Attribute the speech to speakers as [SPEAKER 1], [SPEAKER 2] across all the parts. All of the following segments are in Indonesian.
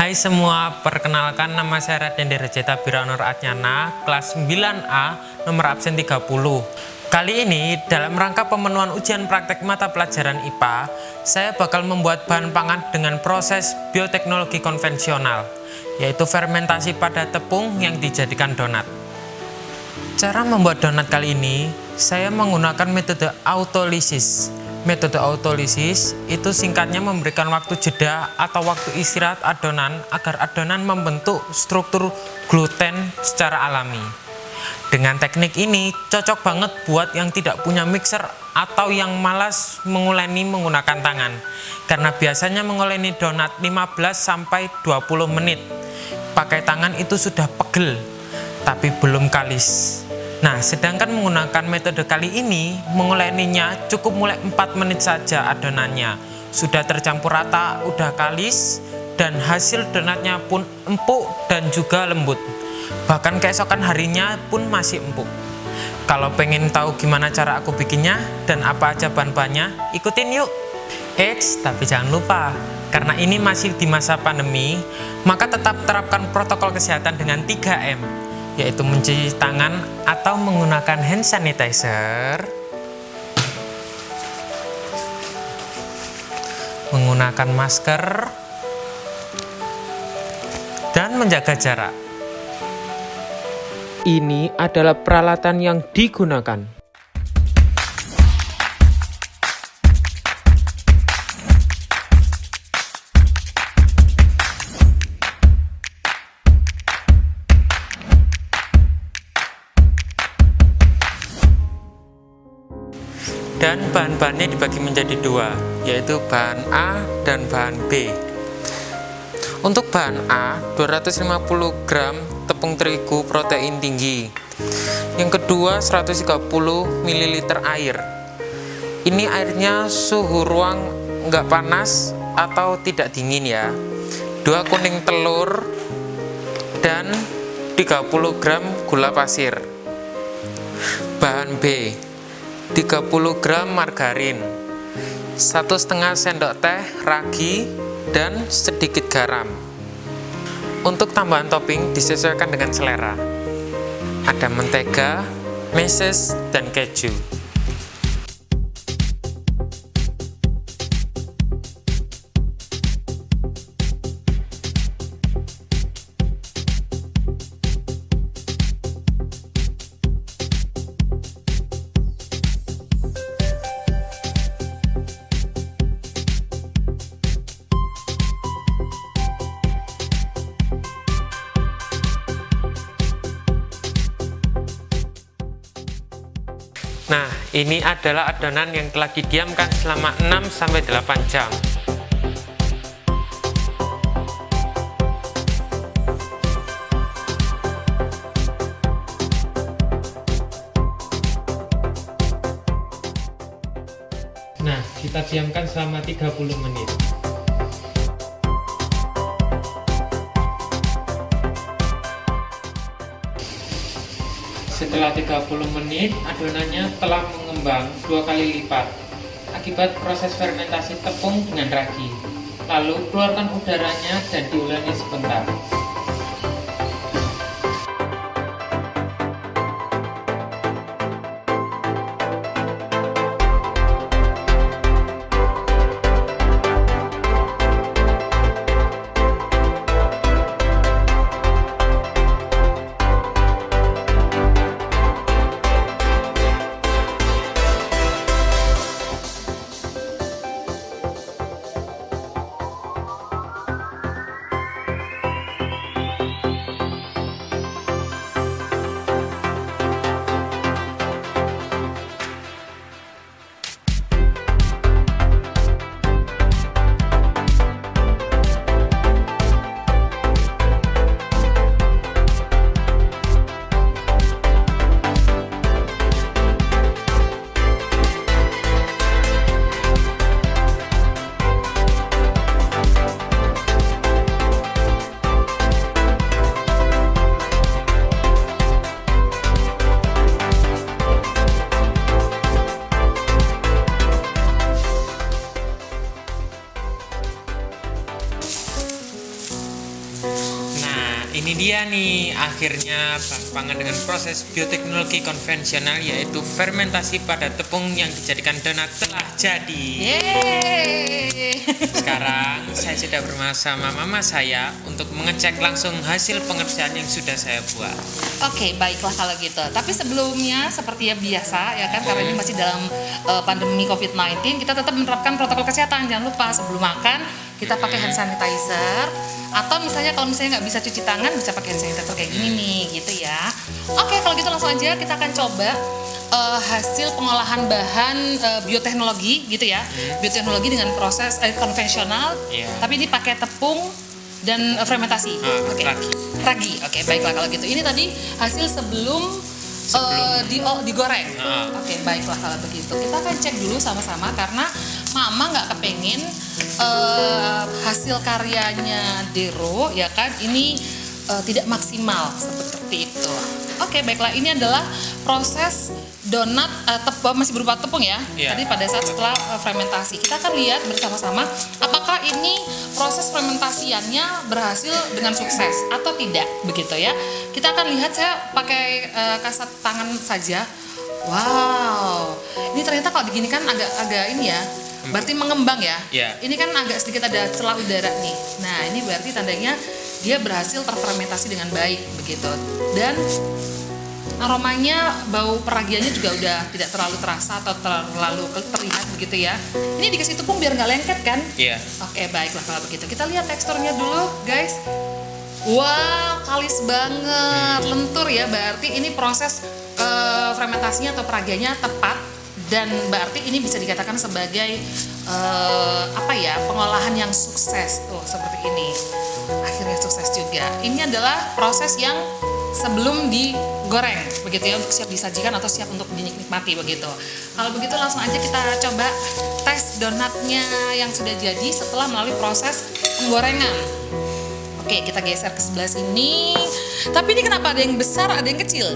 [SPEAKER 1] Hai semua, perkenalkan nama saya Raden Derajata Biranur Atnyana, kelas 9A, nomor absen 30. Kali ini, dalam rangka pemenuhan ujian praktek mata pelajaran IPA, saya bakal membuat bahan pangan dengan proses bioteknologi konvensional, yaitu fermentasi pada tepung yang dijadikan donat. Cara membuat donat kali ini, saya menggunakan metode autolisis. Metode autolisis itu singkatnya memberikan waktu jeda atau waktu istirahat adonan agar adonan membentuk struktur gluten secara alami. Dengan teknik ini cocok banget buat yang tidak punya mixer atau yang malas menguleni menggunakan tangan, karena biasanya menguleni donat 15-20 menit. Pakai tangan itu sudah pegel, tapi belum kalis. Nah, sedangkan menggunakan metode kali ini, menguleninya cukup mulai 4 menit saja adonannya. Sudah tercampur rata, udah kalis, dan hasil donatnya pun empuk dan juga lembut. Bahkan keesokan harinya pun masih empuk. Kalau pengen tahu gimana cara aku bikinnya dan apa aja bahan-bahannya, ikutin yuk! Eits, tapi jangan lupa, karena ini masih di masa pandemi, maka tetap terapkan protokol kesehatan dengan 3M. Yaitu mencuci tangan atau menggunakan hand sanitizer, menggunakan masker, dan menjaga jarak. Ini adalah peralatan yang digunakan. Dan bahan-bahannya dibagi menjadi dua, yaitu bahan A dan bahan B. Untuk bahan A, 250 gram tepung terigu protein tinggi. Yang kedua, 130 ml air. Ini airnya suhu ruang nggak panas atau tidak dingin ya. 2 kuning telur dan 30 gram gula pasir. Bahan B, 30 gram margarin, 1,5 sendok teh ragi, dan sedikit garam. Untuk tambahan topping disesuaikan dengan selera. Ada mentega, meses, dan keju. Nah, ini adalah adonan yang telah didiamkan selama 6-8 jam. Nah, kita diamkan selama 30 menit. Setelah 30 menit, adonannya telah mengembang 2 kali lipat akibat proses fermentasi tepung dengan ragi. Lalu keluarkan udaranya dan diuleni sebentar. ini dia nih akhirnya bahan pangan dengan proses bioteknologi konvensional yaitu fermentasi pada tepung yang dijadikan donat telah jadi.
[SPEAKER 2] Yeay.
[SPEAKER 1] Sekarang saya sudah bersama mama saya untuk mengecek langsung hasil pengerjaan yang sudah saya buat.
[SPEAKER 2] Oke, baiklah kalau gitu. Tapi sebelumnya seperti biasa ya kan, karena ini masih dalam pandemi COVID-19, kita tetap menerapkan protokol kesehatan. Jangan lupa sebelum makan kita pakai hand sanitizer, atau misalnya kalau misalnya nggak bisa cuci tangan bisa pakai hand sanitizer kayak gini nih gitu ya. Oke, kalau gitu langsung aja kita akan coba hasil pengolahan bahan bioteknologi gitu ya. Bioteknologi dengan proses konvensional, tapi ini pakai tepung dan fermentasi. Oke. Ragi. Oke, baiklah kalau gitu. Ini tadi hasil sebelum digoreng. Oke, baiklah kalau begitu. Kita akan cek dulu sama-sama karena Mama nggak kepengen hasil karyanya Dero ya kan ini tidak maksimal seperti itu. Oke, baiklah, ini adalah proses donat masih berupa tepung ya. Tadi pada saat setelah fermentasi kita akan lihat bersama-sama apakah ini proses fermentasiannya berhasil dengan sukses atau tidak begitu ya. Kita akan lihat, saya pakai kasat tangan saja. Wow, ini ternyata kalau begini kan agak ini ya, berarti mengembang ya. Ini kan agak sedikit ada celah udara nih. Nah, ini berarti tandanya dia berhasil terfermentasi dengan baik begitu. Dan aromanya, bau peragiannya juga udah tidak terlalu terasa atau terlalu terlihat begitu ya. Ini dikasih tepung biar nggak lengket kan? Oke, baiklah kalau begitu. Kita lihat teksturnya dulu, guys. Wow, kalis banget, lentur ya. Berarti ini proses fermentasinya atau peragiannya tepat, dan berarti ini bisa dikatakan sebagai pengolahan yang sukses tuh seperti ini. Akhirnya sukses juga. Ini adalah proses yang sebelum digoreng begitu ya, untuk siap disajikan atau siap untuk dinikmati begitu. Kalau begitu langsung aja kita coba tes donatnya yang sudah jadi setelah melalui proses penggorengan. Oke, kita geser ke sebelah sini. Tapi ini kenapa ada yang besar, ada yang kecil?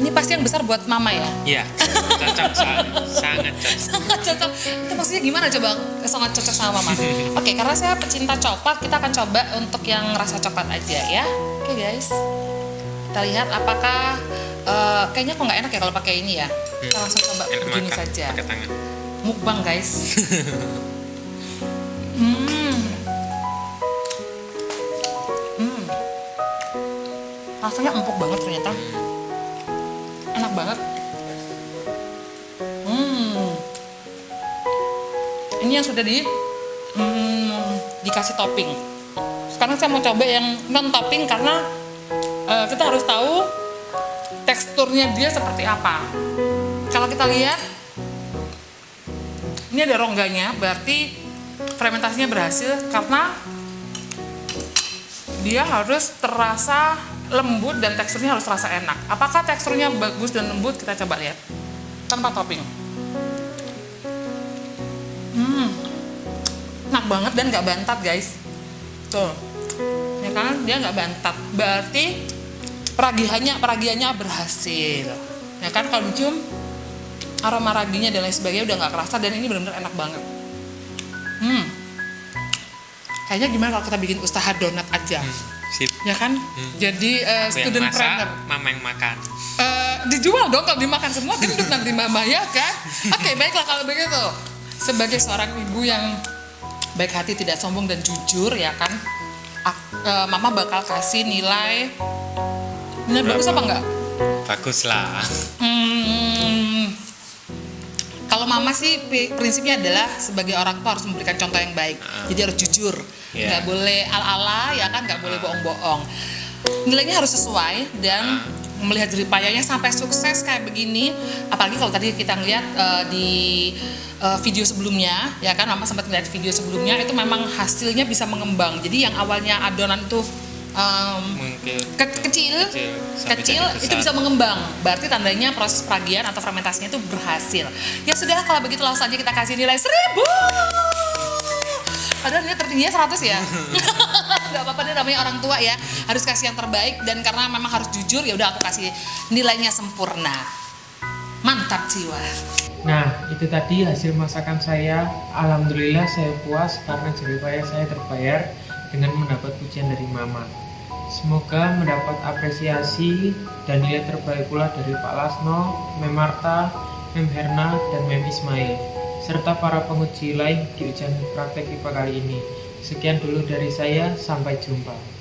[SPEAKER 2] Ini pasti yang besar buat Mama ya?
[SPEAKER 1] Iya, cocok, sangat cocok.
[SPEAKER 2] Sangat cocok. Itu maksudnya gimana coba sangat cocok sama Mama? Oke, karena saya pecinta coklat, kita akan coba untuk yang rasa coklat aja ya. Oke guys, kita lihat apakah kayaknya kok nggak enak ya kalau pakai ini ya. Kita langsung coba begini saja.
[SPEAKER 1] Pakai tangan.
[SPEAKER 2] Mukbang guys. Rasanya empuk banget ternyata. Enak banget. Ini yang sudah dikasih topping. Sekarang saya mau coba yang non topping karena kita harus tahu teksturnya dia seperti apa. Kalau kita lihat, ini ada rongganya, berarti fermentasinya berhasil karena dia harus terasa lembut dan teksturnya harus terasa enak. Apakah teksturnya bagus dan lembut? Kita coba lihat tanpa topping. Enak banget dan nggak bantat guys. Tuh, ya kan dia nggak bantat. Berarti peragiannya berhasil. Ya kan, kalau dicium aroma raginya dan lain sebagainya udah nggak kerasa, dan ini benar-benar enak banget. Kayaknya gimana kalau kita bikin usaha donat aja?
[SPEAKER 1] Sip.
[SPEAKER 2] Ya kan? Jadi student trainer.
[SPEAKER 1] Mama yang makan.
[SPEAKER 2] Dijual dong, kalau dimakan semua gendut nanti Mama ya kan? Oke, baiklah kalau begitu. Sebagai seorang ibu yang baik hati, tidak sombong dan jujur ya kan, Mama bakal kasih nilai bagus apa enggak?
[SPEAKER 1] Bagus lah.
[SPEAKER 2] Kalau Mama sih prinsipnya adalah sebagai orang tua harus memberikan contoh yang baik. Jadi harus jujur, nggak boleh ala-ala ya kan, nggak boleh bohong-bohong. Nilainya harus sesuai, dan melihat jeripayanya sampai sukses kayak begini. Apalagi kalau tadi kita ngeliat di video sebelumnya ya kan, Mama sempat ngeliat video sebelumnya, itu memang hasilnya bisa mengembang. Jadi yang awalnya adonan itu kecil itu bisa mengembang, berarti tandanya proses peragian atau fermentasinya itu berhasil. Ya sudah, kalau begitu langsung aja kita kasih nilai 1000. Padahal ini tertingginya 100 ya. Gak apa-apa deh, namanya orang tua ya, harus kasih yang terbaik, dan karena memang harus jujur ya udah aku kasih nilainya sempurna. Mantap jiwa.
[SPEAKER 1] Nah, itu tadi hasil masakan saya. Alhamdulillah saya puas karena jerih payah saya terbayar dengan mendapat pujian dari Mama. Semoga mendapat apresiasi dan nilai terbaik pula dari Pak Lasno, Mem Marta, Mem Herna, dan Mem Ismail, serta para penguji lain di ujian praktek IPA kali ini. Sekian dulu dari saya, sampai jumpa.